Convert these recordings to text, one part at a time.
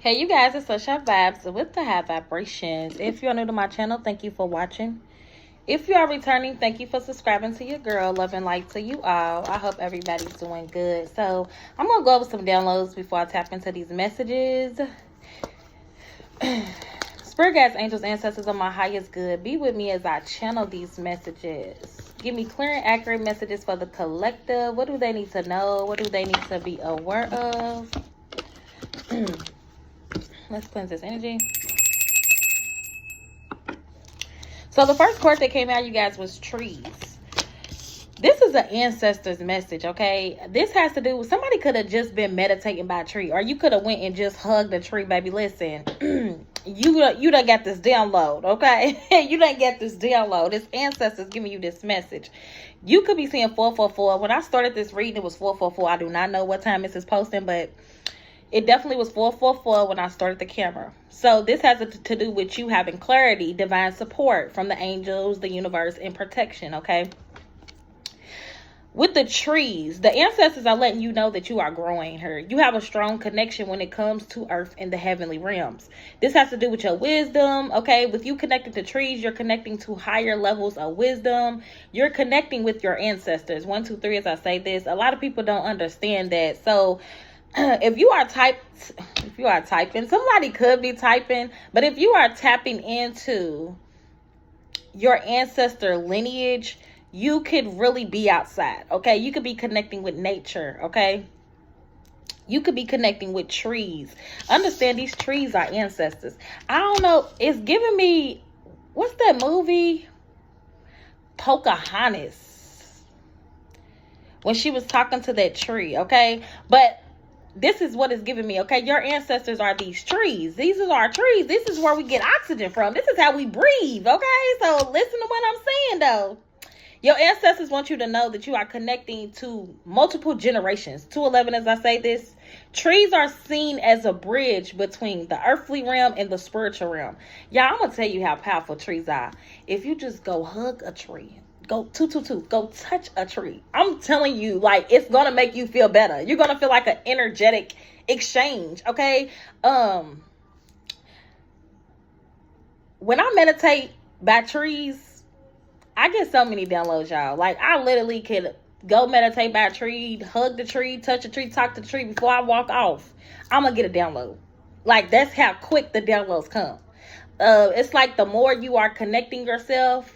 Hey you guys, it's Cashapp Vibes with the High Vibrations. If you're new to my channel, thank you for watching. If you are returning, thank you for subscribing to your girl. Love and light to you all. I hope everybody's doing good. So I'm going to go over some downloads before I tap into these messages. Spirit guides, angels, ancestors of my highest good, be with me as I channel these messages. Give me clear and accurate messages for the collective. What do they need to know? What do they need to be aware of? Let's cleanse this energy. So the first card that came out, you guys, was trees. This is an ancestor's message, okay? This has to do with somebody could have just been meditating by a tree, or you could have went and just hugged a tree, baby. Listen, you done got this download, okay? You done get this download. This ancestor's giving you this message. You could be seeing 444. When I started this reading, it was 444. I do not know what time this is posting, but it definitely was 444 when I started the camera. So this has to do with you having clarity, divine support from the angels, the universe, and protection, okay? With the trees, the ancestors are letting you know that you are growing here. You have a strong connection when it comes to earth and the heavenly realms. This has to do with your wisdom, okay? With you connected to trees, you're connecting to higher levels of wisdom. You're connecting with your ancestors. 1, 2, 3, as I say this. A lot of people don't understand that. So if you are typing, somebody could be typing, but if you are tapping into your ancestor lineage, you could really be outside, okay? You could be connecting with nature, okay? You could be connecting with trees. Understand, these trees are ancestors. I don't know, it's giving me, what's that movie? Pocahontas. When she was talking to that tree, okay? But this is what it's giving me, okay? Your ancestors are these trees. These are our trees. This is where we get oxygen from. This is how we breathe, okay? So listen to what I'm saying, though. Your ancestors want you to know that you are connecting to multiple generations. 211, as I say this. Trees are seen as a bridge between the earthly realm and the spiritual realm. Y'all, I'm going to tell you how powerful trees are. If you just go hug a tree, go 222, go touch a tree. I'm telling you, like, it's going to make you feel better. You're going to feel like an energetic exchange, okay? When I meditate by trees, I get so many downloads, y'all. Like, I literally could go meditate by a tree, hug the tree, touch a tree, talk to the tree before I walk off. I'm going to get a download. Like, that's how quick the downloads come. It's like the more you are connecting yourself,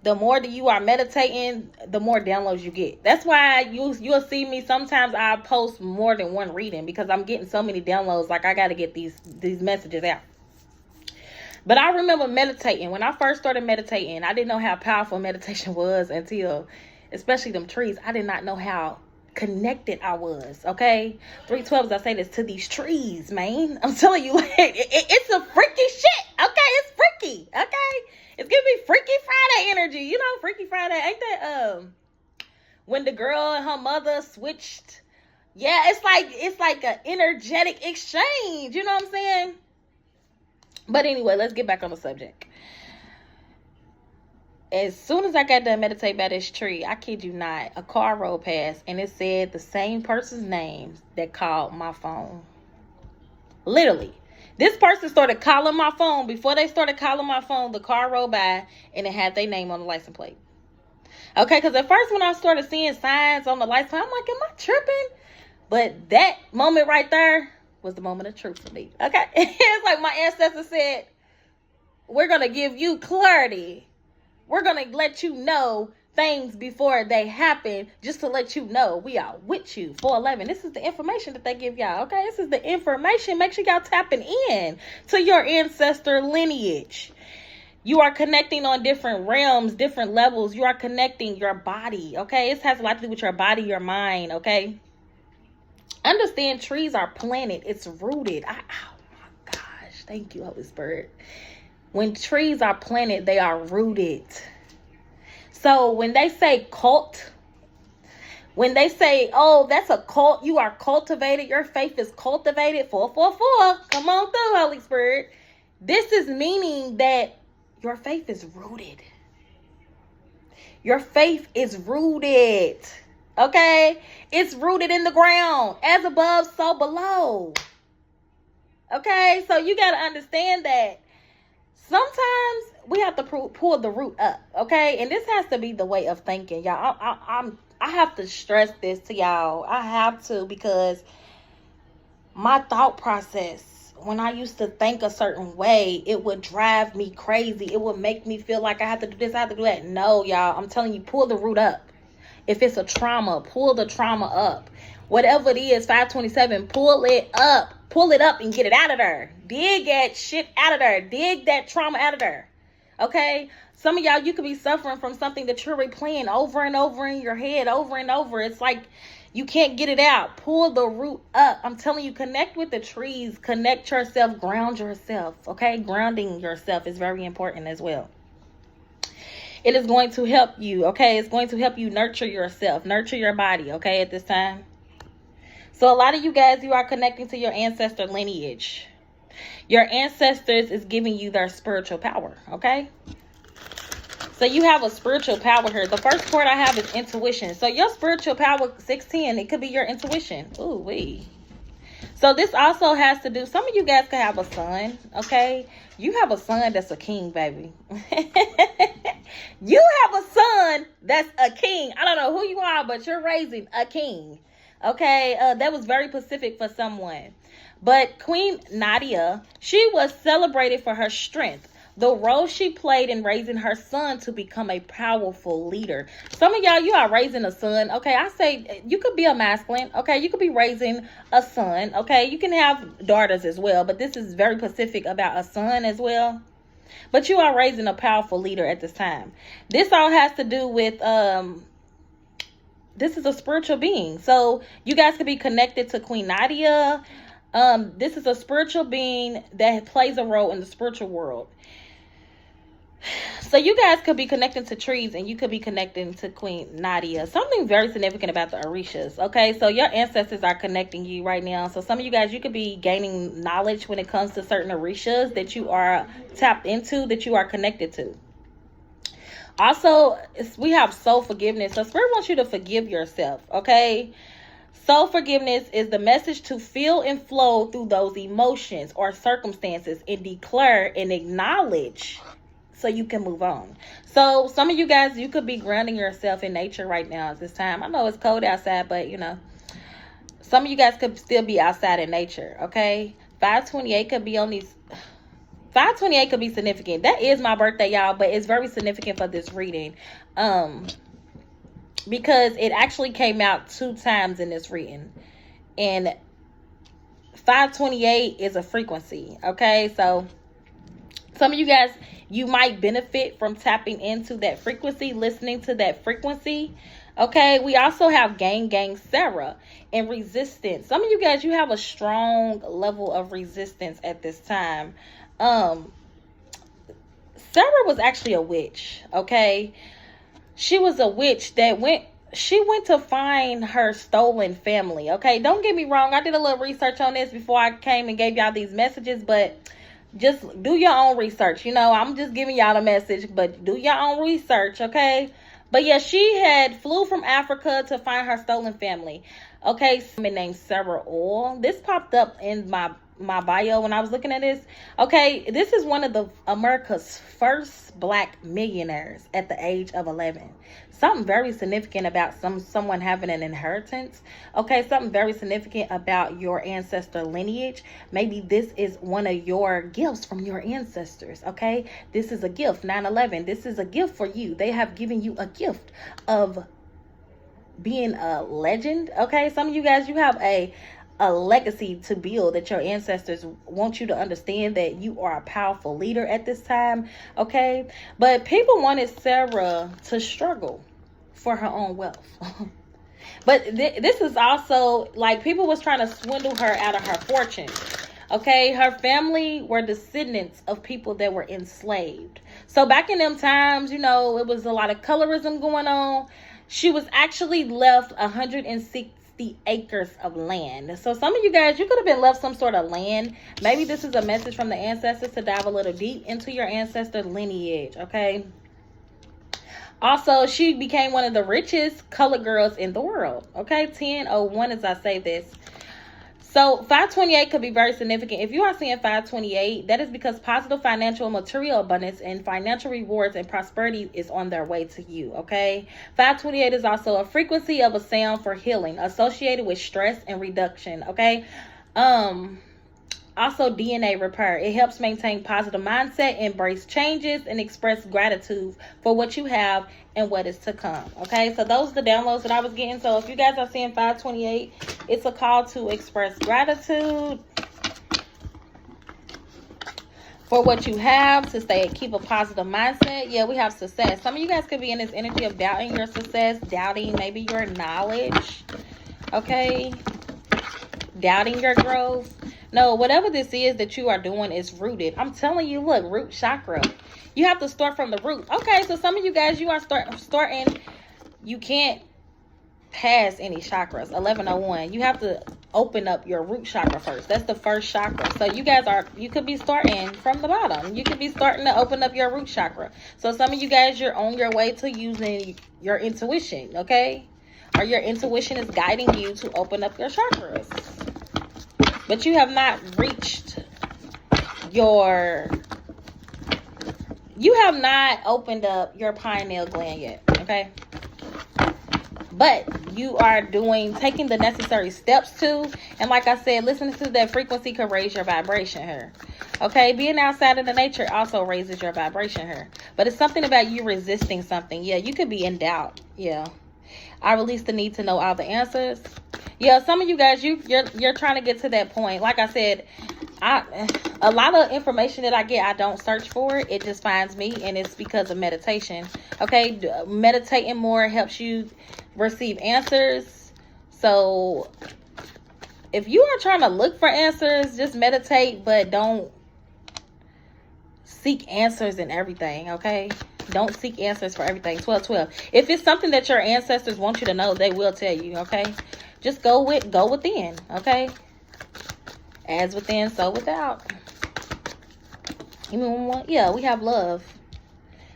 the more that you are meditating, the more downloads you get. That's why you'll see me sometimes I post more than one reading, because I'm getting so many downloads. Like, I got to get these messages out. But I remember meditating. When I first started meditating, I didn't know how powerful meditation was until, especially them trees, I did not know how connected I was, okay? 312s, I say this to these trees, man. I'm telling you, like, it's a freaky shit, okay? It's freaky, okay? It's gonna be Freaky Friday energy. You know, Freaky Friday. Ain't that when the girl and her mother switched? Yeah, it's like an energetic exchange. You know what I'm saying? But anyway, let's get back on the subject. As soon as I got done meditating by this tree, I kid you not, a car rolled past and it said the same person's name that called my phone. Literally. This person started calling my phone. Before they started calling my phone, the car rolled by and it had their name on the license plate. Okay, because at first when I started seeing signs on the license plate, I'm like, am I tripping? But that moment right there was the moment of truth for me. Okay? It's like my ancestor said, we're going to give you clarity. We're going to let you know things before they happen, just to let you know we are with you. 411. This is the information that they give y'all, okay? This is the information. Make sure y'all tapping in to your ancestor lineage. You are connecting on different realms, different levels. You are connecting your body, okay? This has a lot to do with your body, your mind, okay? Understand, trees are planted. It's rooted. Oh my gosh. Thank you, Holy Spirit. When trees are planted, they are rooted. So when they say cult, when they say, oh, that's a cult, you are cultivated, your faith is cultivated, 444, come on through, Holy Spirit. This is meaning that your faith is rooted. Your faith is rooted, okay? It's rooted in the ground, as above, so below. Okay, so you got to understand that sometimes we have to pull the root up. Okay, and this has to be the way of thinking, y'all. I have to stress this to y'all. I have to, because my thought process, when I used to think a certain way, it would drive me crazy. It would make me feel like I have to do this, I have to do that. No, y'all, I'm telling you, pull the root up. If it's a trauma, pull the trauma up. Whatever it is, 527, pull it up. Pull it up and get it out of there. Dig that shit out of there. Dig that trauma out of there. Okay? Some of y'all, you could be suffering from something that you're replaying over and over in your head, over and over. It's like you can't get it out. Pull the root up. I'm telling you, connect with the trees. Connect yourself. Ground yourself. Okay? Grounding yourself is very important as well. It is going to help you, okay? It's going to help you nurture yourself, nurture your body, okay, at this time. So a lot of you guys, you are connecting to your ancestor lineage. Your ancestors is giving you their spiritual power, okay? So you have a spiritual power here. The first part I have is intuition. So your spiritual power, 610, it could be your intuition. Ooh, wee. So this also has to do, some of you guys could have a son, okay? You have a son that's a king, baby. You have a son that's a king. I don't know who you are, but you're raising a king, okay? That was very specific for someone. But Queen Nadia, she was celebrated for her strength, the role she played in raising her son to become a powerful leader. Some of y'all, you are raising a son, okay? I say you could be a masculine, okay? You could be raising a son, okay? You can have daughters as well, but this is very specific about a son as well. But you are raising a powerful leader at this time. This all has to do with, this is a spiritual being. So you guys could be connected to Queen Nadia. This is a spiritual being that plays a role in the spiritual world. So you guys could be connecting to trees, and you could be connecting to Queen Nadia. Something very significant about the Orishas. Okay, so your ancestors are connecting you right now. So some of you guys, you could be gaining knowledge when it comes to certain Orishas that you are tapped into, that you are connected to. Also, we have soul forgiveness. So Spirit wants you to forgive yourself, okay? Soul forgiveness is the message to feel and flow through those emotions or circumstances and declare and acknowledge so you can move on. So some of you guys, you could be grounding yourself in nature right now at this time. I know it's cold outside, but you know, some of you guys could still be outside in nature, okay? 528 could be on these. 528 could be significant. That is my birthday, y'all, but it's very significant for this reading. Because it actually came out 2 times in this reading. And 528 is a frequency, okay? So some of you guys, you might benefit from tapping into that frequency, listening to that frequency. Okay, we also have Gang Sarah and resistance. Some of you guys, you have a strong level of resistance at this time. Sarah was actually a witch, okay? She was a witch that went to find her stolen family, okay? Don't get me wrong. I did a little research on this before I came and gave y'all these messages, but just do your own research. You know, I'm just giving y'all a message, but do your own research, okay? But yeah, she had flew from Africa to find her stolen family. Okay, someone named Sarah Oil. This popped up in my bio when I was looking at this. Okay, this is one of America's first black millionaires at the age of 11. Something very significant about someone having an inheritance. Okay, something very significant about your ancestor lineage. Maybe this is one of your gifts from your ancestors. Okay, this is a gift. 9/11. This is a gift for you. They have given you a gift of being a legend. Okay, some of you guys, you have a legacy to build, that your ancestors want you to understand that you are a powerful leader at this time, okay? But people wanted Sarah to struggle for her own wealth. But this is also, like, people was trying to swindle her out of her fortune, okay? Her family were descendants of people that were enslaved. So back in them times, you know, it was a lot of colorism going on. She was actually left 160 acres of land. So some of you guys, you could have been left some sort of land. Maybe this is a message from the ancestors to dive a little deep into your ancestor lineage, okay? Also, she became one of the richest colored girls in the world, okay? 1001 as I say this. So 528 could be very significant. If you are seeing 528, that is because positive financial and material abundance and financial rewards and prosperity is on their way to you, okay? 528 is also a frequency of a sound for healing associated with stress and reduction, okay? Also DNA repair. It helps maintain positive mindset, embrace changes, and express gratitude for what you have and what is to come. Okay, so those are the downloads that I was getting. So if you guys are seeing 528, it's a call to express gratitude for what you have, to keep a positive mindset. Yeah, we have success. Some of you guys could be in this energy of doubting your success, doubting maybe your knowledge, okay? Doubting your growth. No, whatever this is that you are doing is rooted. I'm telling you, look, root chakra. You have to start from the root. Okay, so some of you guys, you are starting, you can't pass any chakras. 1101. You have to open up your root chakra first. That's the first chakra. So you guys you could be starting from the bottom. You could be starting to open up your root chakra. So some of you guys, you're on your way to using your intuition, okay? Or your intuition is guiding you to open up your chakras. But you have not reached you have not opened up your pineal gland yet, okay? But you are taking the necessary steps to, and like I said, listening to that frequency can raise your vibration here. Okay, being outside of the nature also raises your vibration here. But it's something about you resisting something. Yeah, you could be in doubt. Yeah. I release the need to know all the answers. Yeah, some of you guys, you're trying to get to that point. Like I said, a lot of information that I get, I don't search for it. It just finds me, and it's because of meditation. Okay, meditating more helps you receive answers. So if you are trying to look for answers, just meditate, but don't seek answers in everything, okay? Don't seek answers for everything. 1212. If it's something that your ancestors want you to know, they will tell you, okay? Just go within, okay? As within, so without. Yeah, we have love.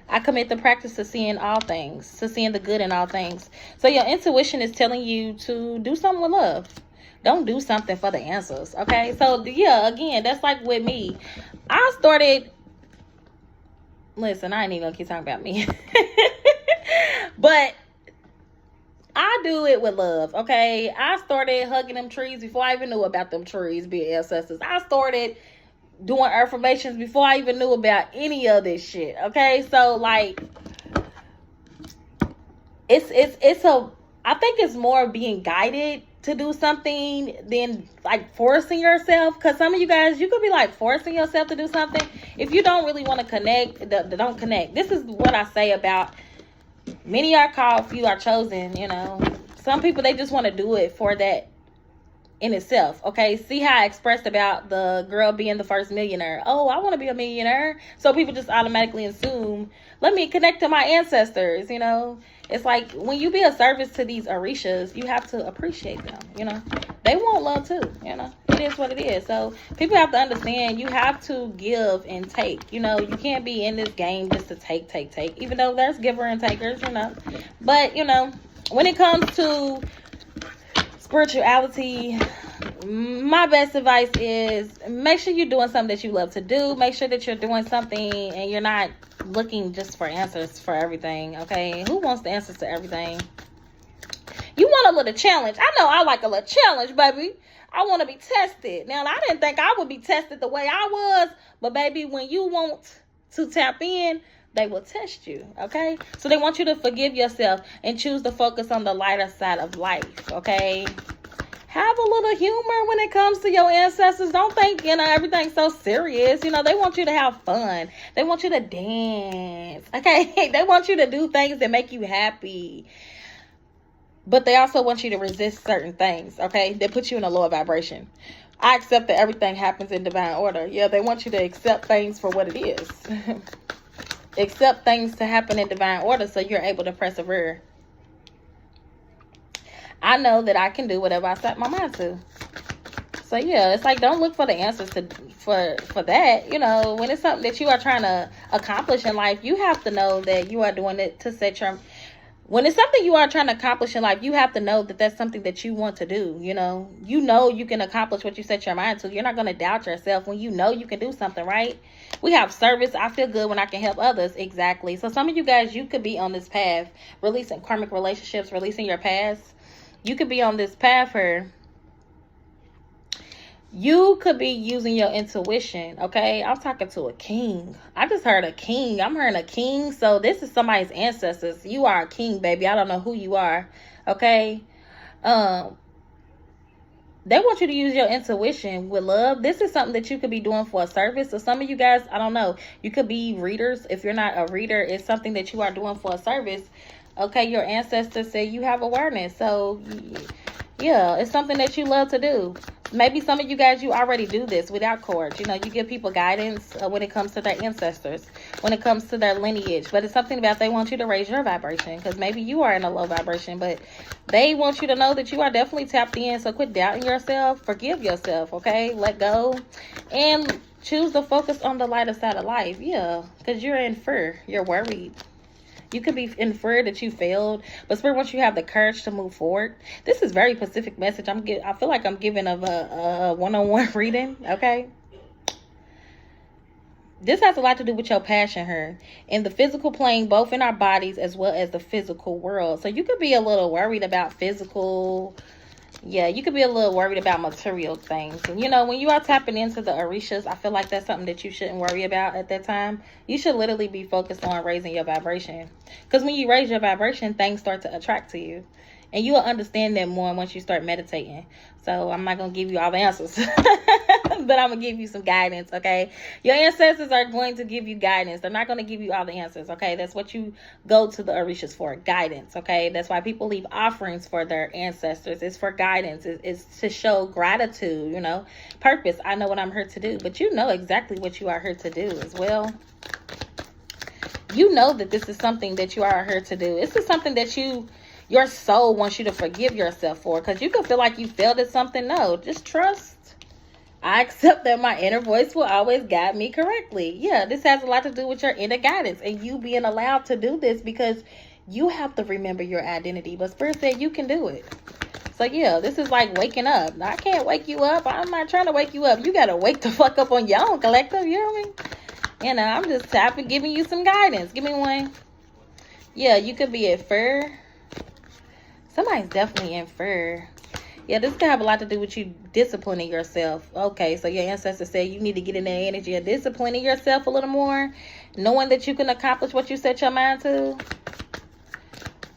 I commit the practice to seeing all things, to seeing the good in all things. So your intuition is telling you to do something with love. Don't do something for the answers, okay? So, yeah, again, that's like with me. I started... Listen, I ain't even gonna keep talking about me. But I do it with love, okay? I started hugging them trees before I even knew about them trees being ancestors. I started doing affirmations before I even knew about any of this shit, okay? So, like, I think it's more being guided to do something than like forcing yourself. Because some of you guys, you could be like forcing yourself to do something. If you don't really want to connect, don't connect. This is what I say about many are called, few are chosen, you know. Some people, they just want to do it for that in itself, okay? See how I expressed about the girl being the first millionaire. Oh, I want to be a millionaire. So people just automatically assume, let me connect to my ancestors, you know. It's like when you be a service to these Orishas, you have to appreciate them, you know. They want love too, you know. It is what it is. So people have to understand you have to give and take. You know, you can't be in this game just to take. Even though there's giver and takers, you know. But, you know, when it comes to spirituality, my best advice is make sure you're doing something that you love to do. Make sure that you're doing something and you're not looking just for answers for everything, okay? Who wants the answers to everything? You want a little challenge. I know I like a little challenge, baby. I want to be tested. Now, I didn't think I would be tested the way I was, but baby, when you want to tap in, they will test you, okay? So they want you to forgive yourself and choose to focus on the lighter side of life, okay? Have a little humor when it comes to your ancestors. Don't think, you know, everything's so serious. You know, they want you to have fun. They want you to dance, okay? They want you to do things that make you happy. But they also want you to resist certain things, okay? They put you in a lower vibration. I accept that everything happens in divine order. Yeah, they want you to accept things for what it is. Accept things to happen in divine order so you're able to persevere. I know that I can do whatever I set my mind to. So yeah, it's like, don't look for the answers for that. You know, when it's something that you are trying to accomplish in life, you have to know that you are doing it to set when it's something you are trying to accomplish in life, you have to know that that's something that you want to do. You know you can accomplish what you set your mind to. You're not going to doubt yourself when you know you can do something, right? We have service. I feel good when I can help others. Exactly. So some of you guys, you could be on this path, releasing karmic relationships, releasing your past. You could be on this path here. You could be using your intuition, okay? I'm talking to a king. I just heard a king. I'm hearing a king. So this is somebody's ancestors. You are a king, baby. I don't know who you are, okay? They want you to use your intuition with love. This is something that you could be doing for a service. So some of you guys, I don't know, you could be readers. If you're not a reader, it's something that you are doing for a service. Okay, your ancestors say you have awareness. So yeah, it's something that you love to do. Maybe some of you guys, you already do this without cords. You know, you give people guidance when it comes to their ancestors, when it comes to their lineage. But it's something about they want you to raise your vibration, because maybe you are in a low vibration, but they want you to know that you are definitely tapped in. So quit doubting yourself. Forgive yourself, okay? Let go. And choose to focus on the lighter side of life. Yeah, because you're in fear. You're worried. You could be in fear that you failed, but Spirit wants you to have the courage to move forward. This is very specific message. I feel like I'm giving a one-on-one reading, okay? This has a lot to do with your passion here. In the physical plane, both in our bodies as well as the physical world. So you could be a little worried about physical. Yeah, you could be a little worried about material things. And, you know, when you are tapping into the Orishas, I feel like that's something that you shouldn't worry about at that time. You should literally be focused on raising your vibration. Because when you raise your vibration, things start to attract to you. And you will understand that more once you start meditating. So I'm not going to give you all the answers. But I'm going to give you some guidance, okay? Your ancestors are going to give you guidance. They're not going to give you all the answers, okay? That's what you go to the Orishas for, guidance, okay? That's why people leave offerings for their ancestors. It's for guidance. It's to show gratitude, you know? Purpose. I know what I'm here to do. But you know exactly what you are here to do as well. You know that this is something that you are here to do. This is something that your soul wants you to forgive yourself for, because you can feel like you failed at something. No, just trust. I accept that my inner voice will always guide me correctly. Yeah, this has a lot to do with your inner guidance and you being allowed to do this, because you have to remember your identity. But Spirit said you can do it. So yeah, this is like waking up. I can't wake you up. I'm not trying to wake you up. You got to wake the fuck up on your own, collective. You know what I mean? You know, I'm just tapping, giving you some guidance. Give me one. Yeah, you could be at fear. Somebody's definitely in fear. Yeah, this can have a lot to do with you disciplining yourself. Okay, so your ancestors say you need to get in the energy of disciplining yourself a little more. Knowing that you can accomplish what you set your mind to.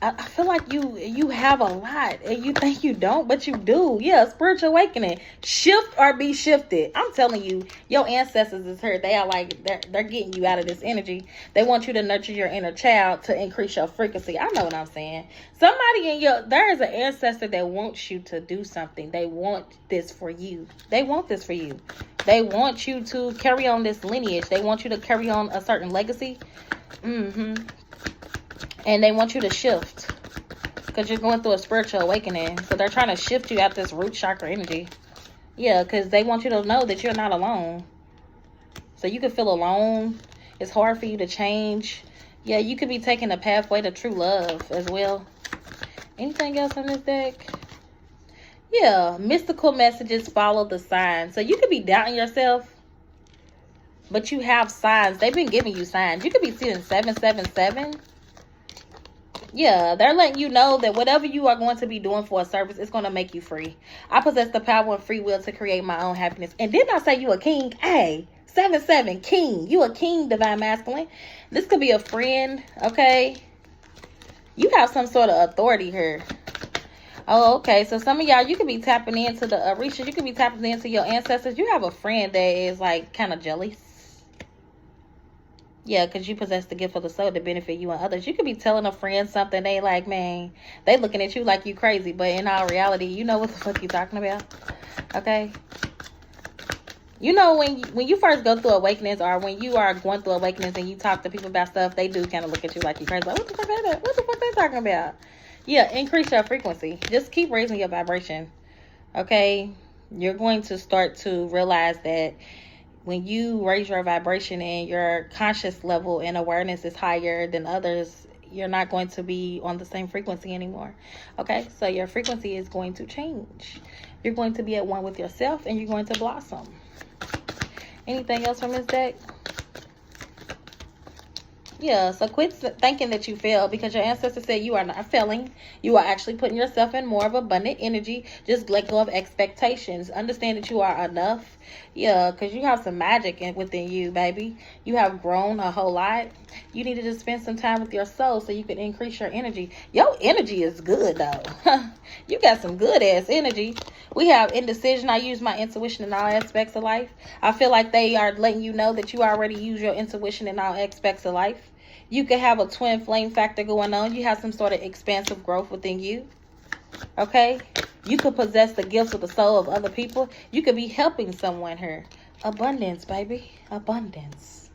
I feel like you have a lot and you think you don't, but you do. Yeah, spiritual awakening. Shift or be shifted. I'm telling you, your ancestors is hurt. They are like, they're getting you out of this energy. They want you to nurture your inner child to increase your frequency. I know what I'm saying. Somebody there is an ancestor that wants you to do something. They want this for you. They want this for you. They want you to carry on this lineage. They want you to carry on a certain legacy. And they want you to shift, because you're going through a spiritual awakening. So they're trying to shift you out this root chakra energy. Yeah, because they want you to know that you're not alone. So you can feel alone. It's hard for you to change. Yeah, you could be taking a pathway to true love as well. Anything else on this deck? Yeah, mystical messages follow the signs. So you could be doubting yourself, but you have signs. They've been giving you signs. You could be seeing 777. Yeah, they're letting you know that whatever you are going to be doing for a service, it's going to make you free. I possess the power and free will to create my own happiness. And didn't I say you a king? Hey, 7-7, king. You a king, divine masculine. This could be a friend, okay? You have some sort of authority here. Oh, okay. So some of y'all, you could be tapping into the Orishas. You could be tapping into your ancestors. You have a friend that is like kind of jealous. Yeah, because you possess the gift of the soul to benefit you and others. You could be telling a friend something. They like, man, they looking at you like you crazy. But in all reality, you know what the fuck you talking about. Okay? You know, when you first go through awakenings, or when you are going through awakenings and you talk to people about stuff, they do kind of look at you like you crazy. Like, what the fuck they talking about? Yeah, increase your frequency. Just keep raising your vibration. Okay? You're going to start to realize that when you raise your vibration and your conscious level and awareness is higher than others, you're not going to be on the same frequency anymore. Okay, so your frequency is going to change. You're going to be at one with yourself, and you're going to blossom. Anything else from this deck? Yeah, so quit thinking that you failed, because your ancestors said you are not failing. You are actually putting yourself in more of abundant energy. Just let go of expectations. Understand that you are enough. Yeah, because you have some magic within you, baby. You have grown a whole lot. You need to just spend some time with your soul so you can increase your energy. Your energy is good, though. You got some good-ass energy. We have indecision. I use my intuition in all aspects of life. I feel like they are letting you know that you already use your intuition in all aspects of life. You could have a twin flame factor going on. You have some sort of expansive growth within you. Okay? You could possess the gifts of the soul of other people. You could be helping someone here. Abundance, baby. Abundance.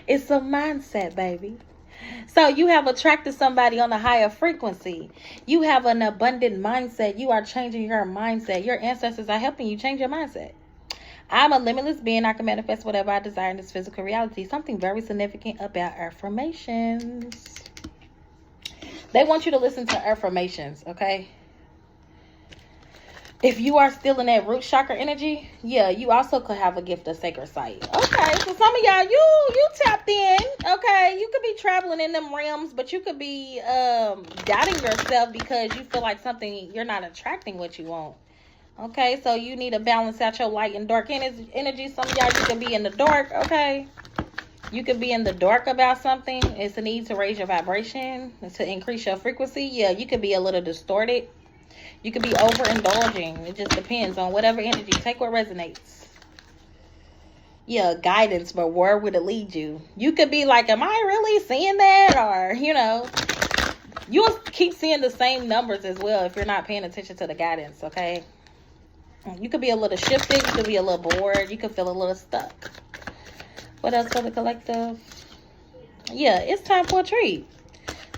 It's a mindset, baby. So you have attracted somebody on a higher frequency. You have an abundant mindset. You are changing your mindset. Your ancestors are helping you change your mindset. I'm a limitless being. I can manifest whatever I desire in this physical reality. Something very significant about affirmations. They want you to listen to affirmations, okay? If you are still in that root chakra energy, yeah, you also could have a gift of sacred sight. Okay, so some of y'all, you tapped in, okay? You could be traveling in them realms, but you could be doubting yourself because you feel like you're not attracting what you want. Okay, so you need to balance out your light and dark energy. Some of y'all, you can be in the dark, okay? You could be in the dark about something. It's a need to raise your vibration, to increase your frequency. Yeah, you could be a little distorted. You could be overindulging. It just depends on whatever energy. Take what resonates. Yeah, guidance, but where would it lead you? You could be like, am I really seeing that? Or, you'll keep seeing the same numbers as well if you're not paying attention to the guidance, okay? You could be a little shifted. You could be a little bored. You could feel a little stuck. What else for the collective? Yeah, it's time for a treat.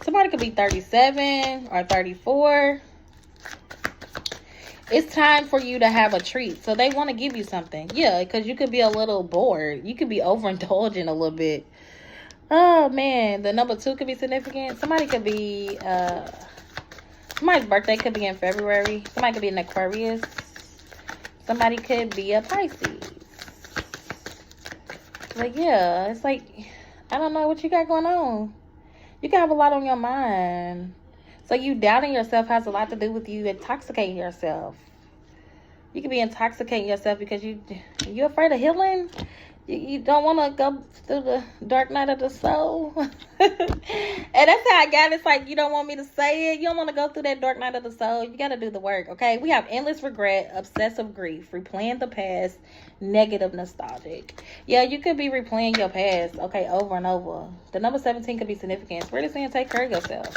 Somebody could be 37 or 34. It's time for you to have a treat. So they want to give you something. Yeah, because you could be a little bored. You could be overindulging a little bit. Oh, man. The number 2 could be significant. Somebody could be... somebody's birthday could be in February. Somebody could be an Aquarius. Somebody could be a Pisces. But yeah, it's like, I don't know what you got going on. You can have a lot on your mind. So you doubting yourself has a lot to do with you intoxicating yourself. You could be intoxicating yourself because you're afraid of healing. You don't want to go through the dark night of the soul. And that's how I got it. It's like, you don't want me to say it. You don't want to go through that dark night of the soul. You got to do the work, okay? We have endless regret, obsessive grief, replaying the past, negative nostalgic. Yeah, you could be replaying your past, okay, over and over. The number 17 could be significant. It's really saying take care of yourself.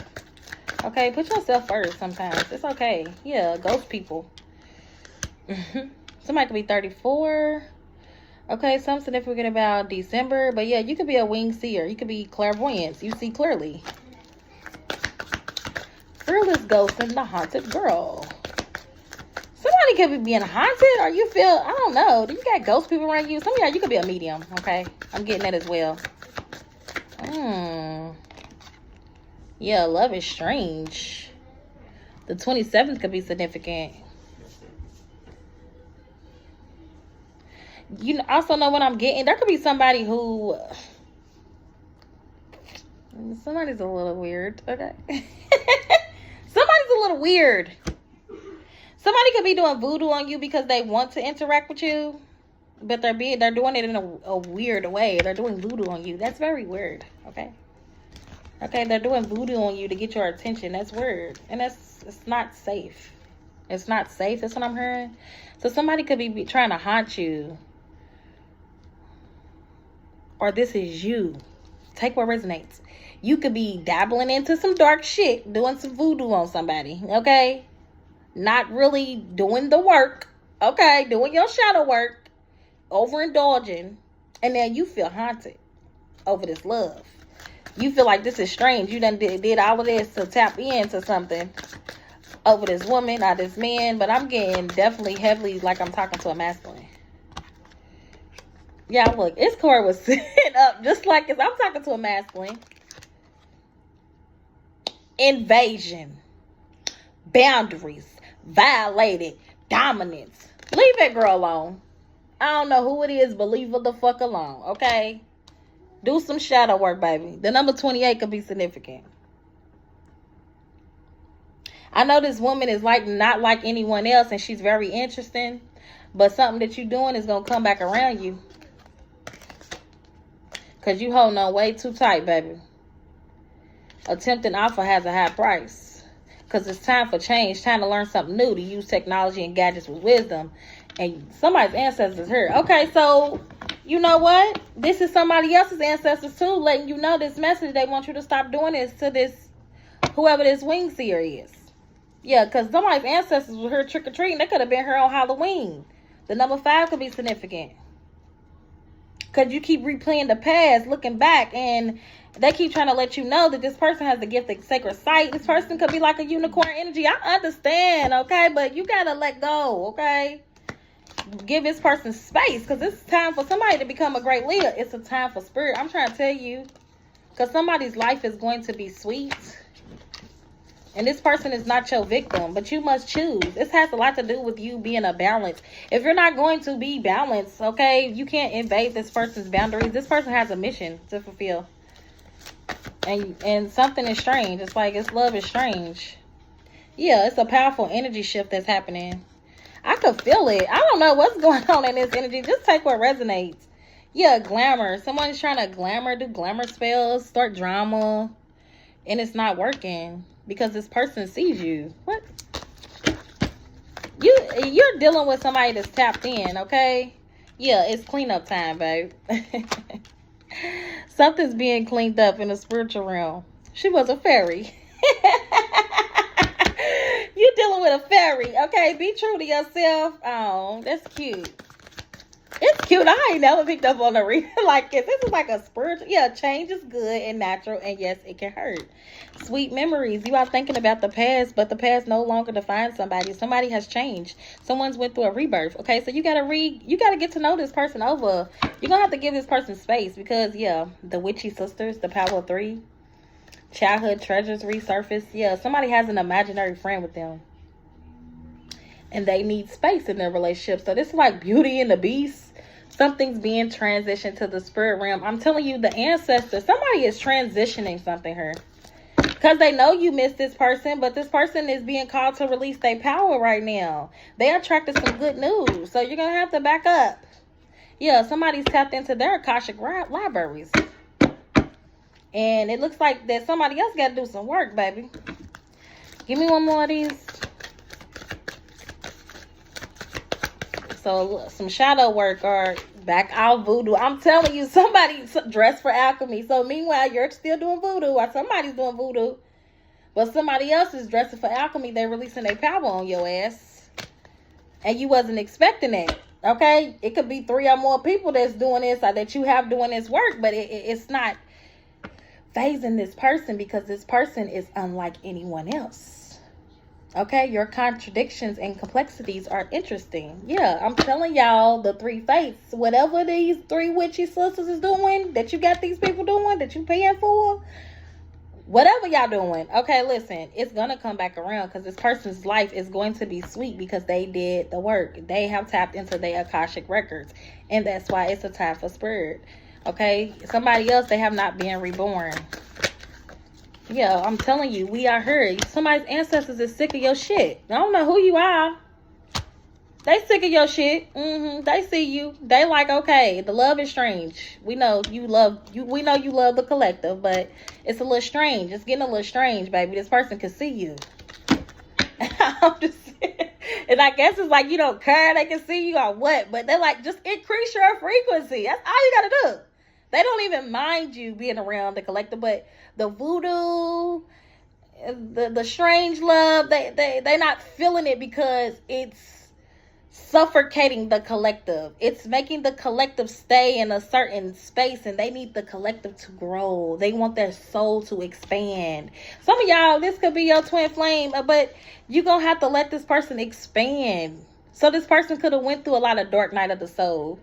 Okay, put yourself first sometimes. It's okay. Yeah, ghost people. Somebody could be 34. Okay, something significant about December. But yeah, you could be a winged seer. You could be clairvoyant. You see clearly. Fearless ghost and the haunted girl. Somebody could be being haunted, or you feel, I don't know. Do you got ghost people around you? Some of y'all, you could be a medium. Okay, I'm getting that as well. Yeah, love is strange. The 27th could be significant. You also know what I'm getting. There could be somebody who... Somebody's a little weird. Okay. Somebody's a little weird. Somebody could be doing voodoo on you because they want to interact with you. But they're doing it in a weird way. They're doing voodoo on you. That's very weird. Okay. Okay, they're doing voodoo on you to get your attention. That's weird. And it's not safe. It's not safe. That's what I'm hearing. So somebody could be trying to haunt you. Or this is you. Take what resonates. You could be dabbling into some dark shit. Doing some voodoo on somebody. Okay? Not really doing the work. Okay? Doing your shadow work. Overindulging. And then you feel haunted over this love. You feel like this is strange. You done did all of this to tap into something over this woman or this man. But I'm getting definitely heavily like I'm talking to a masculine. Yeah, look, its cord was sitting up just like I'm talking to a masculine. Invasion, boundaries, violated, dominance. Leave that girl alone. I don't know who it is, but leave her the fuck alone, okay? Do some shadow work, baby. The number 28 could be significant. I know this woman is like not like anyone else, and she's very interesting, but something that you're doing is going to come back around you. Because you holding on way too tight, baby. Attempting alpha has a high price. Because it's time for change. Time to learn something new. To use technology and gadgets with wisdom. And somebody's ancestors here. Okay, so you know what? This is somebody else's ancestors too. Letting you know this message. They want you to stop doing this to this, whoever this wing seer is. Yeah, because somebody's ancestors were here trick-or-treating. They could have been here on Halloween. The number 5 could be significant. Because you keep replaying the past, looking back, and they keep trying to let you know that this person has the gift of sacred sight. This person could be like a unicorn energy. I understand, okay? But you got to let go, okay? Give this person space, because it's time for somebody to become a great leader. It's a time for spirit. I'm trying to tell you, because somebody's life is going to be sweet. And this person is not your victim, but you must choose. This has a lot to do with you being a balance. If you're not going to be balanced, okay, you can't invade this person's boundaries. This person has a mission to fulfill. And something is strange. It's like love is strange. Yeah, it's a powerful energy shift that's happening. I could feel it. I don't know what's going on in this energy. Just take what resonates. Yeah, glamour. Someone's trying to do glamour spells, start drama, and it's not working. Because this person sees you. What? You're dealing with somebody that's tapped in, okay? Yeah, it's cleanup time, babe. Something's being cleaned up in the spiritual realm. She was a fairy. You're dealing with a fairy, okay? Be true to yourself. Oh, that's cute. It's cute. I ain't never picked up on a reading like this. This is like a spiritual. Yeah, change is good and natural. And yes, it can hurt. Sweet memories. You are thinking about the past, but the past no longer defines somebody. Somebody has changed. Someone's went through a rebirth. Okay, so you got to get to know this person over. You're going to have to give this person space because, yeah, the witchy sisters, the power of 3, childhood treasures resurface. Yeah, somebody has an imaginary friend with them. And they need space in their relationship. So this is like Beauty and the Beast. Something's being transitioned to the spirit realm. I'm telling you, the ancestors, somebody is transitioning something here. Because they know you miss this person, but this person is being called to release their power right now. They attracted some good news. So you're going to have to back up. Yeah, somebody's tapped into their Akashic libraries. And it looks like that somebody else got to do some work, baby. Give me one more of these. So some shadow work or back out voodoo. I'm telling you, somebody dressed for alchemy. So meanwhile, you're still doing voodoo or somebody's doing voodoo. But somebody else is dressing for alchemy. They're releasing their power on your ass. And you wasn't expecting it. Okay? It could be 3 or more people that's doing this or that you have doing this work. But it's not phasing this person because this person is unlike anyone else. Okay, your contradictions and complexities are interesting. Yeah, I'm telling y'all, the 3 fates, whatever these 3 witchy sisters is doing, that you got these people doing, that you paying for, whatever y'all doing, okay, listen, it's going to come back around because this person's life is going to be sweet because they did the work. They have tapped into their Akashic records, and that's why it's a time for spirit. Okay, somebody else, they have not been reborn. Yeah, I'm telling you, we are here. Somebody's ancestors is sick of your shit. I don't know who you are. They sick of your shit. They see you. They like, okay, the love is strange. We know you love you. We know you love the collective, but it's a little strange. It's getting a little strange, baby. This person can see you. I'm just saying. And I guess it's like you don't care they can see you or what, but they're like, just increase your frequency. That's all you gotta do. They don't even mind you being around the collective, but the voodoo, the strange love, they're not feeling it because it's suffocating the collective. It's making the collective stay in a certain space, and they need the collective to grow. They want their soul to expand. Some of y'all, this could be your twin flame, but you're going to have to let this person expand. So this person could have went through a lot of dark night of the soul.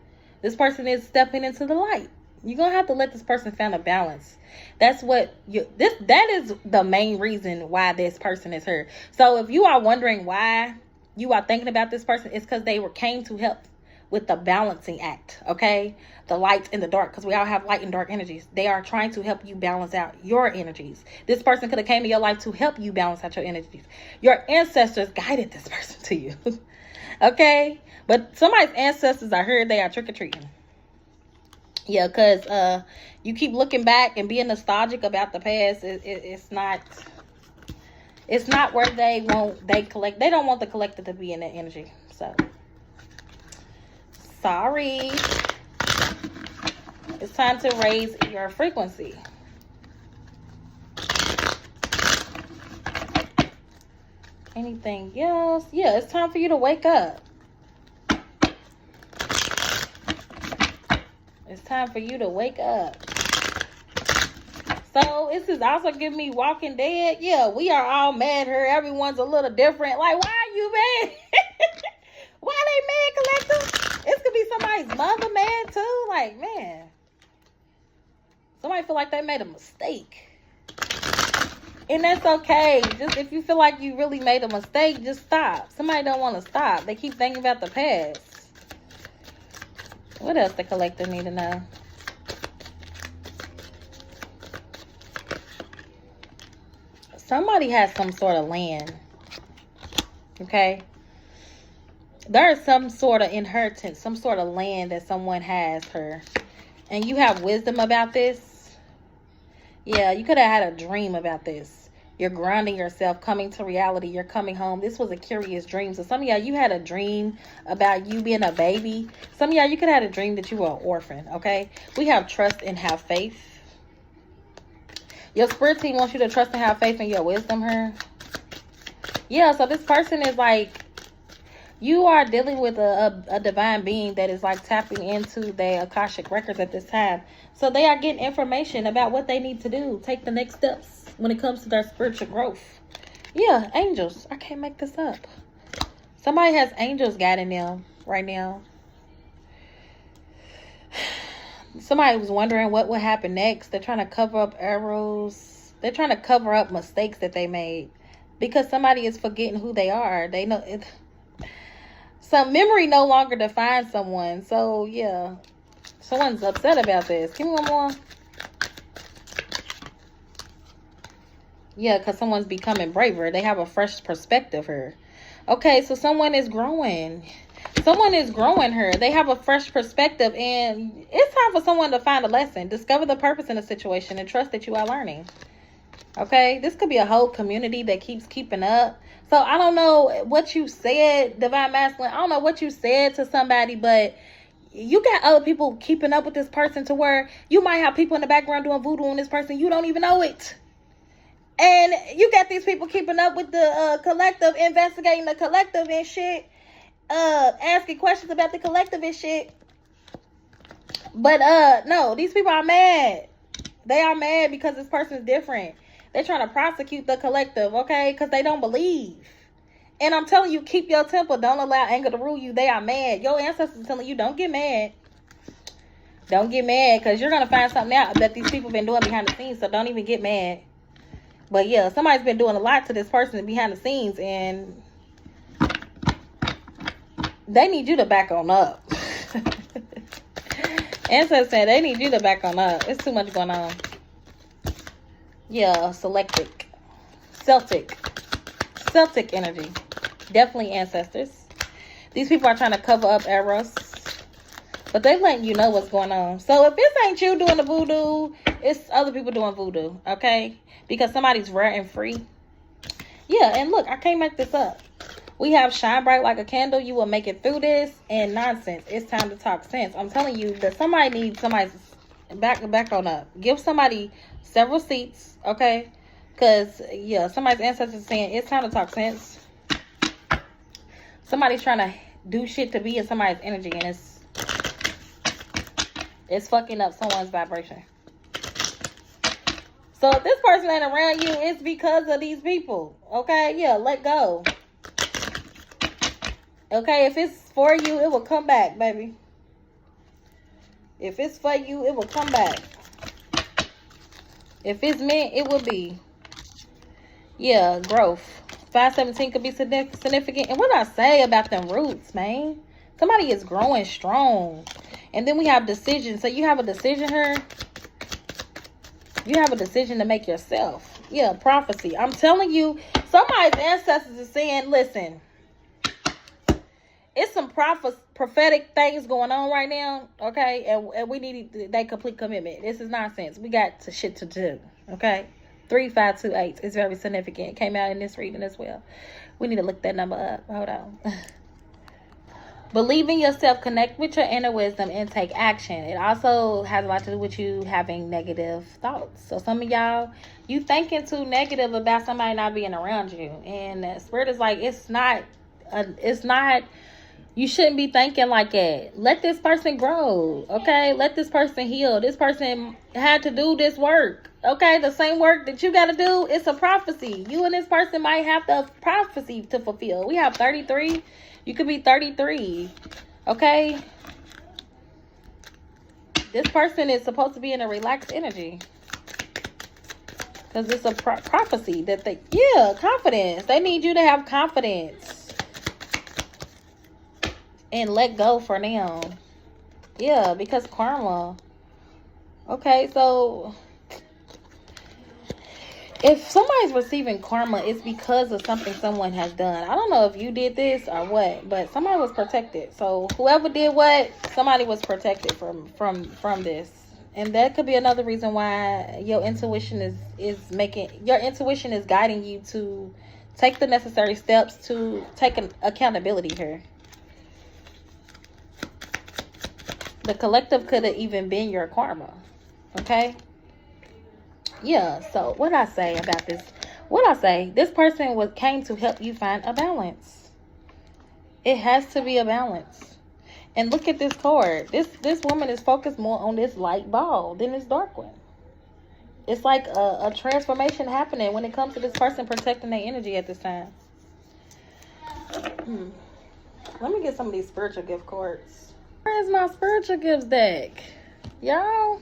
This person is stepping into the light. You're going to have to let this person find a balance. That is the main reason why this person is here. So if you are wondering why you are thinking about this person, it's because they came to help with the balancing act, okay? The light and the dark, because we all have light and dark energies. They are trying to help you balance out your energies. This person could have came to your life to help you balance out your energies. Your ancestors guided this person to you, okay? But somebody's ancestors are here. They are trick-or-treating. Yeah, because you keep looking back and being nostalgic about the past. It's not where they don't want the collective to be in that energy. So sorry. It's time to raise your frequency. Anything else? Yeah, it's time for you to wake up. It's time for you to wake up. So this is also giving me Walking Dead. Yeah, we are all mad here. Everyone's a little different. Like, why are you mad? Why they mad, collective? It's gonna be somebody's mother mad too. Like, man, somebody feel like they made a mistake, and that's okay. Just if you feel like you really made a mistake, just stop. Somebody don't want to stop. They keep thinking about the past. What else the collector need to know? Somebody has some sort of land. Okay? There is some sort of inheritance, some sort of land that someone has here. And you have wisdom about this. Yeah, you could have had a dream about this. You're grounding yourself, coming to reality. You're coming home. This was a curious dream. So some of y'all, you had a dream about you being a baby. Some of y'all, you could have had a dream that you were an orphan, okay? We have trust and have faith. Your spirit team wants you to trust and have faith in your wisdom here. Yeah, so this person is like, you are dealing with a divine being that is like tapping into their Akashic records at this time. So they are getting information about what they need to do. Take the next steps when it comes to their spiritual growth. Yeah, angels. I can't make this up. Somebody has angels guiding them right now. Somebody was wondering what would happen next. They're trying to cover up errors. They're trying to cover up mistakes that they made. Because somebody is forgetting who they are. They know it. Some memory no longer defines someone. So, yeah. Someone's upset about this. Give me one more. Yeah, because someone's becoming braver. They have a fresh perspective here. Okay, so someone is growing. Someone is growing here. They have a fresh perspective. And it's time for someone to find a lesson. Discover the purpose in the situation and trust that you are learning. Okay, this could be a whole community that keeps keeping up. So I don't know what you said, Divine Masculine. I don't know what you said to somebody, but you got other people keeping up with this person to where you might have people in the background doing voodoo on this person. You don't even know it. And you got these people keeping up with the collective, investigating the collective and shit, asking questions about the collective and shit. But no, these people are mad. They are mad because this person is different. They're trying to prosecute the collective, okay? Because they don't believe. And I'm telling you, keep your temper. Don't allow anger to rule you. They are mad. Your ancestors are telling you, don't get mad. Don't get mad, because you're going to find something out that these people have been doing behind the scenes. So don't even get mad. But yeah, somebody's been doing a lot to this person behind the scenes. And they need you to back on up. Ancestors said they need you to back on up. It's too much going on. Yeah, Celtic energy. Definitely ancestors. These people are trying to cover up errors, but they letting you know what's going on. So if this ain't you doing the voodoo, it's other people doing voodoo, okay? Because somebody's rare and free. Yeah, and look, I can't make this up. We have shine bright like a candle. You will make it through this. And nonsense. It's time to talk sense. I'm telling you that somebody needs somebody's back on up. Give somebody several seats, okay? Because, yeah, somebody's ancestors is saying it's time to talk sense. Somebody's trying to do shit to be in somebody's energy, and it's fucking up someone's vibration. So if this person ain't around you, it's because of these people, okay? Yeah, let go. Okay, if it's for you, it will come back, baby. If it's for you, it will come back. If it's meant, it will be. Yeah, growth. 517 could be significant. And what I say about them roots, man? Somebody is growing strong. And then we have decisions. So you have a decision here. You have a decision to make yourself. Yeah, prophecy. I'm telling you, somebody's ancestors is saying, listen, it's some prophetic things going on right now, okay? And we need that complete commitment. This is nonsense. We got shit to do, okay? 3528 is very significant. It came out in this reading as well. We need to look that number up. Hold on. Believe in yourself, connect with your inner wisdom, and take action. It also has a lot to do with you having negative thoughts. So some of y'all, you thinking too negative about somebody not being around you. And the spirit is like, it's not, you shouldn't be thinking like that. Let this person grow, okay? Let this person heal. This person had to do this work, okay? The same work that you got to do, it's a prophecy. You and this person might have the prophecy to fulfill. We have 33. You could be 33, okay? This person is supposed to be in a relaxed energy. Because it's a prophecy that they, yeah, confidence. They need you to have confidence. And let go for now. Yeah, because karma. Okay, so if somebody's receiving karma, it's because of something someone has done. I don't know if you did this or what, but somebody was protected. So whoever did what, somebody was protected from this. And that could be another reason why your intuition your intuition is guiding you to take the necessary steps to take an accountability here. The collective could have even been your karma. Okay? Yeah, so what I say about this? What I say? This person came to help you find a balance. It has to be a balance. And look at this card. This woman is focused more on this light ball than this dark one. It's like a transformation happening when it comes to this person protecting their energy at this time. Let me get some of these spiritual gift cards. Where is my spiritual gifts deck? Y'all?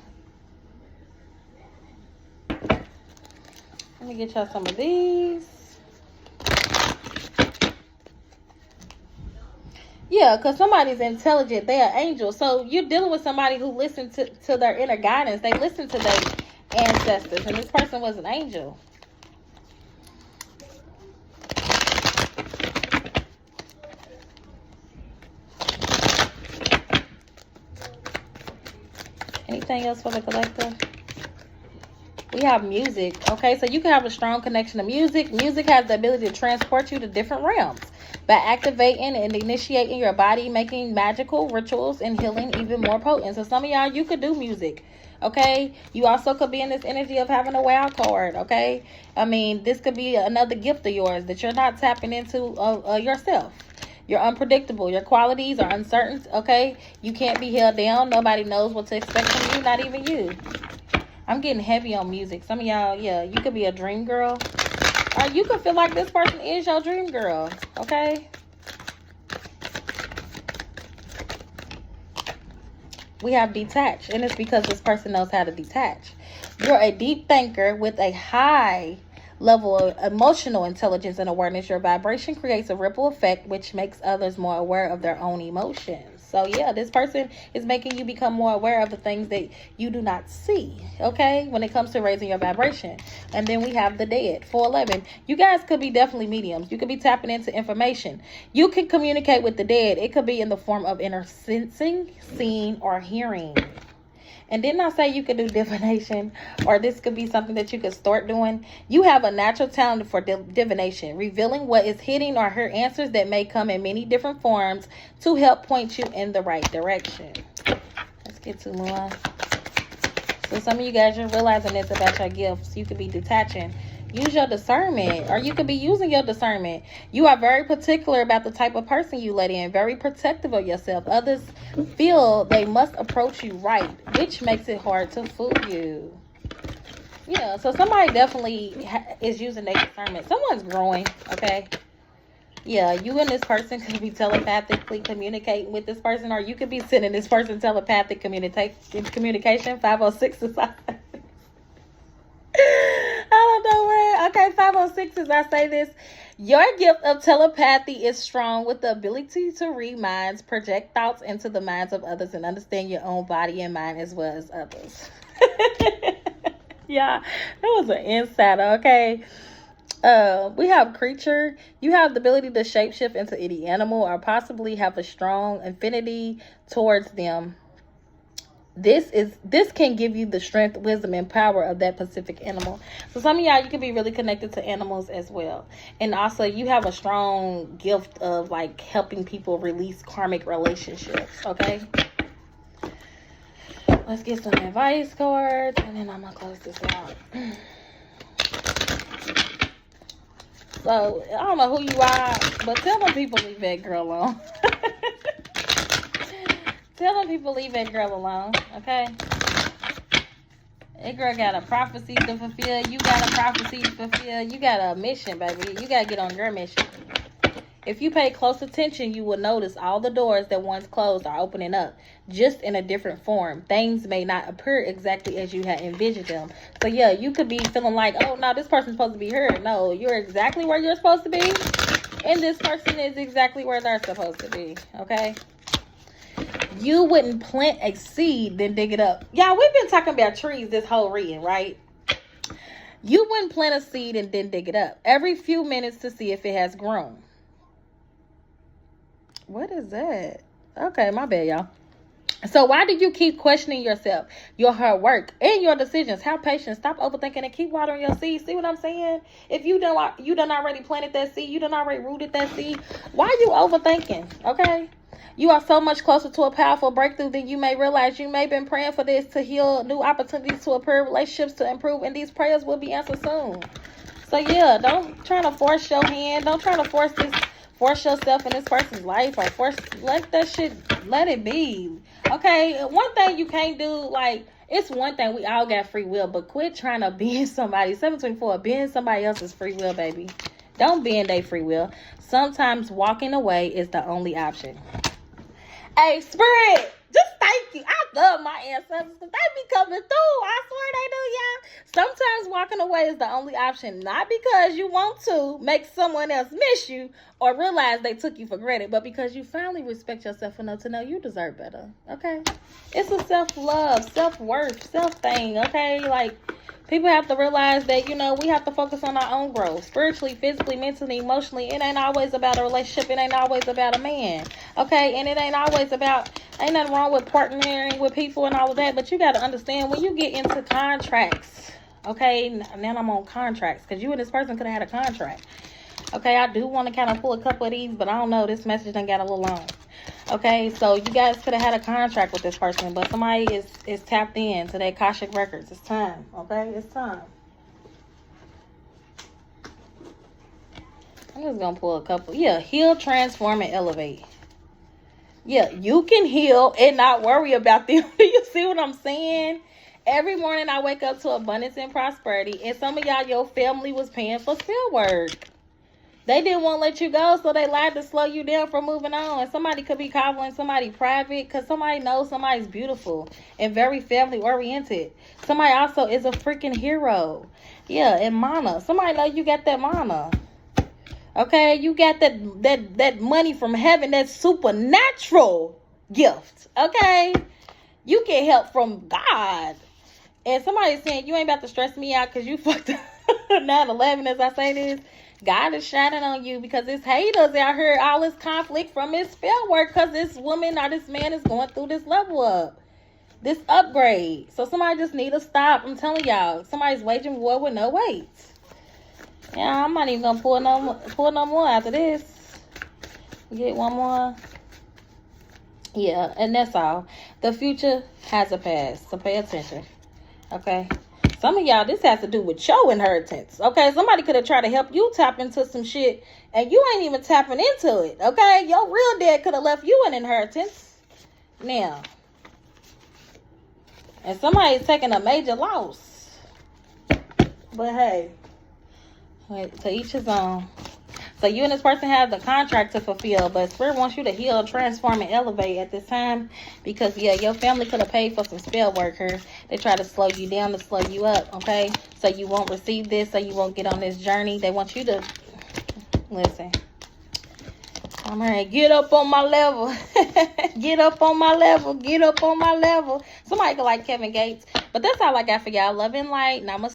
Let me get y'all some of these. Yeah, because somebody's intelligent. They are angels. So you're dealing with somebody who listens to their inner guidance. They listen to their ancestors. And this person was an angel. Anything else for the collective? We have music, okay? So you can have a strong connection to music. Music has the ability to transport you to different realms by activating and initiating your body, making magical rituals and healing even more potent. So some of y'all, you could do music, okay? You also could be in this energy of having a wild card, okay? I mean, this could be another gift of yours that you're not tapping into yourself. You're unpredictable. Your qualities are uncertain, okay? You can't be held down. Nobody knows what to expect from you, not even you. I'm getting heavy on music. Some of y'all, yeah, you could be a dream girl. Or you could feel like this person is your dream girl, okay? We have detached, and it's because this person knows how to detach. You're a deep thinker with a high level of emotional intelligence and awareness. Your vibration creates a ripple effect, which makes others more aware of their own emotions. So yeah, this person is making you become more aware of the things that you do not see, okay, when it comes to raising your vibration. And then we have the dead, 411. You guys could be definitely mediums. You could be tapping into information. You can communicate with the dead. It could be in the form of inner sensing, seeing, or hearing. And didn't I say you could do divination? Or this could be something that you could start doing. You have a natural talent for divination, revealing what is hidden or her answers that may come in many different forms to help point you in the right direction. Let's get to more. So some of you guys, you're realizing this about your gifts. You could be detaching. Use your discernment, or you could be using your discernment. You are very particular about the type of person you let in, very protective of yourself. Others feel they must approach you right, which makes it hard to fool you. Yeah, so somebody definitely is using their discernment. Someone's growing, okay? Yeah, you and this person could be telepathically communicating with this person, or you could be sending this person telepathic communication. 506 is I don't know where. Okay, 506 is I say this. Your gift of telepathy is strong with the ability to read minds, project thoughts into the minds of others, and understand your own body and mind as well as others. Yeah, that was an insider, okay? We have creature. You have the ability to shapeshift into any animal or possibly have a strong affinity towards them. This can give you the strength, wisdom, and power of that specific animal. So some of y'all, you can be really connected to animals as well. And also you have a strong gift of like helping people release karmic relationships, okay? Let's get some advice cards and then I'm gonna close this out. So, I don't know who you are, but tell them people leave that girl alone. Tell them people leave that girl alone, okay? That girl got a prophecy to fulfill. You got a prophecy to fulfill. You got a mission, baby. You got to get on your mission. If you pay close attention, you will notice all the doors that once closed are opening up, just in a different form. Things may not appear exactly as you had envisioned them. So, yeah, you could be feeling like, oh, no, this person's supposed to be here. No, you're exactly where you're supposed to be. And this person is exactly where they're supposed to be, okay? You wouldn't plant a seed, then dig it up. Y'all, we've been talking about trees this whole reading, right? You wouldn't plant a seed and then dig it up every few minutes to see if it has grown. What is that? Okay, my bad, y'all. So why do you keep questioning yourself, your hard work, and your decisions? Have patience. Stop overthinking and keep watering your seeds. See what I'm saying? If you done already planted that seed, you done already rooted that seed, why are you overthinking? Okay? You are so much closer to a powerful breakthrough than you may realize. You may have been praying for this to heal, new opportunities to appear, relationships to improve, and these prayers will be answered soon. So yeah, don't try to force your hand. Don't try to force yourself in this person's life, or let that shit, let it be. Okay, one thing you can't do, like, it's one thing, we all got free will, but quit trying to bend somebody. 724, bend somebody else's free will, baby. Don't bend their free will. Sometimes walking away is the only option. Hey, Spirit, just thank you. I love my ancestors because they be coming through. I swear they do, y'all. Sometimes walking away is the only option, not because you want to make someone else miss you or realize they took you for granted, but because you finally respect yourself enough to know you deserve better, okay? It's a self-love, self-worth, self-thing, okay? Like, people have to realize that, you know, we have to focus on our own growth. Spiritually, physically, mentally, emotionally. It ain't always about a relationship. It ain't always about a man. Okay? And it ain't always about, ain't nothing wrong with partnering with people and all of that. But you got to understand, when you get into contracts, okay? Now I'm on contracts because you and this person could have had a contract. Okay? I do want to kind of pull a couple of these, but I don't know. This message done got a little long. Okay, so you guys could have had a contract with this person, but somebody is tapped in to their Akashic records. It's time, okay? It's time. I'm just going to pull a couple. Yeah, heal, transform, and elevate. Yeah, you can heal and not worry about them. You see what I'm saying? Every morning I wake up to abundance and prosperity, and some of y'all, your family was paying for field work. They didn't want to let you go, so they lied to slow you down from moving on. And somebody could be cobbling somebody private because somebody knows somebody's beautiful and very family-oriented. Somebody also is a freaking hero. Yeah, and mana. Somebody know you got that mana. Okay, you got that money from heaven, that supernatural gift. Okay, you get help from God. And somebody's saying, you ain't about to stress me out because you fucked up 9/11 as I say this. God is shining on you because it's haters out here, all this conflict from his spell work because this woman or this man is going through this level up, this upgrade. So somebody just need to stop. I'm telling y'all, somebody's waging war with no weight. Yeah, I'm not even going to pull no more after this. Get one more. Yeah, and that's all. The future has a past, so pay attention. Okay? Some of y'all, this has to do with your inheritance, okay? Somebody could have tried to help you tap into some shit, and you ain't even tapping into it, okay? Your real dad could have left you an inheritance. Now, and somebody's taking a major loss. But hey, to each his own. So you and this person have the contract to fulfill, but Spirit wants you to heal, transform, and elevate at this time. Because, yeah, your family could have paid for some spell work here. They try to slow you down, to slow you up, okay? So you won't receive this, so you won't get on this journey. They want you to, listen. All right, get up on my level. Get up on my level. Get up on my level. Somebody could like Kevin Gates. But that's all I got for y'all. Love and light. Namaste.